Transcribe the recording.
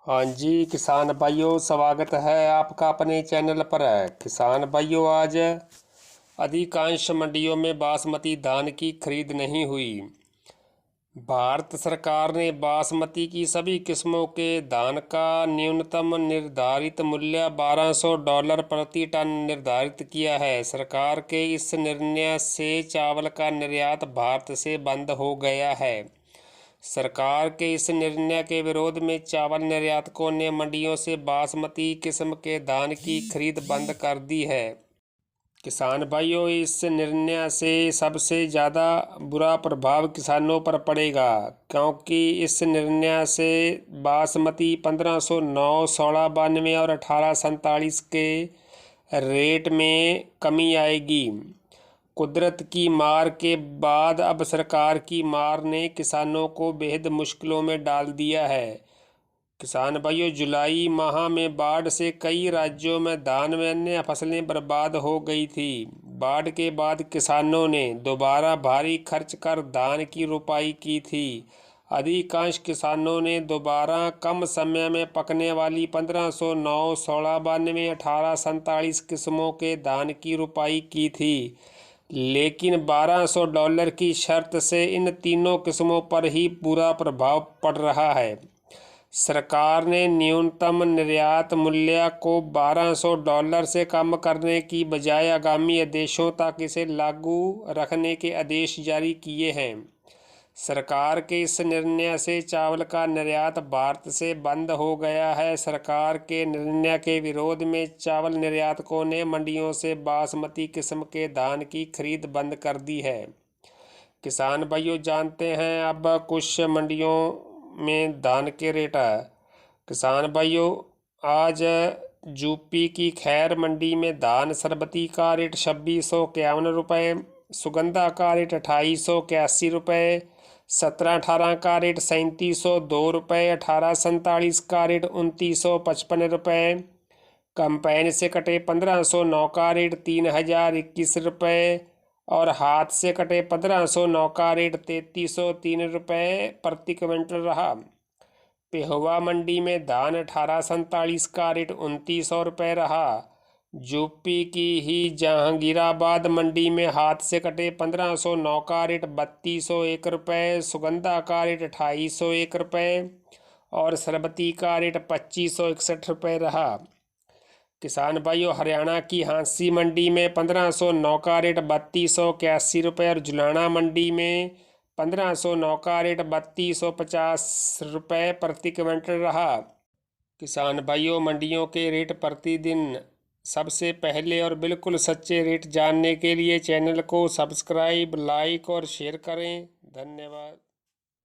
हाँ जी किसान भाइयों, स्वागत है आपका अपने चैनल पर। किसान भाइयों, आज अधिकांश मंडियों में बासमती धान की खरीद नहीं हुई। भारत सरकार ने बासमती की सभी किस्मों के धान का न्यूनतम निर्धारित मूल्य $1200 प्रति टन निर्धारित किया है। सरकार के इस निर्णय से चावल का निर्यात भारत से बंद हो गया है। सरकार के इस निर्णय के विरोध में चावल निर्यातकों ने मंडियों से बासमती किस्म के धान की खरीद बंद कर दी है। किसान भाइयों, इस निर्णय से सबसे ज़्यादा बुरा प्रभाव किसानों पर पड़ेगा, क्योंकि इस निर्णय से बासमती 1509, 1692 और 1847 के रेट में कमी आएगी। कुदरत की मार के बाद अब सरकार की मार ने किसानों को बेहद मुश्किलों में डाल दिया है। किसान भाइयों, जुलाई माह में बाढ़ से कई राज्यों में धान व अन्य फसलें बर्बाद हो गई थी। बाढ़ के बाद किसानों ने दोबारा भारी खर्च कर धान की रोपाई की थी। अधिकांश किसानों ने दोबारा कम समय में पकने वाली 1509, 1692, 1847 किस्मों के धान की रोपाई की थी, लेकिन $1200 की शर्त से इन तीनों किस्मों पर ही बुरा प्रभाव पड़ रहा है। सरकार ने न्यूनतम निर्यात मूल्य को $1200 से कम करने की बजाय आगामी आदेशों तक इसे लागू रखने के आदेश जारी किए हैं। सरकार के इस निर्णय से चावल का निर्यात भारत से बंद हो गया है। सरकार के निर्णय के विरोध में चावल निर्यातकों ने मंडियों से बासमती किस्म के धान की खरीद बंद कर दी है। किसान भाइयों, जानते हैं अब कुछ मंडियों में धान के रेट है। किसान भाइयों, आज यूपी की खैर मंडी में धान सरबती का रेट 2651 रुपये, सुगंधा का रेट 2881 रुपये, 1718 का रेट 3702 रुपये, 1847 का रेट 2955 रुपये, कंपाइन से कटे 1509 का रेट 3021 रुपये और हाथ से कटे 1509 का रेट 3303 रुपये प्रति क्विंटल रहा। पेहोवा मंडी में धान 1847 का रेट 2900 रुपये रहा। यूपी की ही जहांगीराबाद मंडी में हाथ से कटे 1509 का रेट 3201 रुपये, सुगंधा का रेट 2801 रुपये और सरबती का रेट 2561 रुपये रहा। किसान भाइयों, हरियाणा की हांसी मंडी में 1509 का रेट 3281 रुपये और जुलाना मंडी में 1509 का रेट 3250 रुपये प्रति क्विंटल रहा। किसान भाइयों, मंडियों के रेट प्रतिदिन सबसे पहले और बिल्कुल सच्चे रेट जानने के लिए चैनल को सब्सक्राइब, लाइक और शेयर करें। धन्यवाद।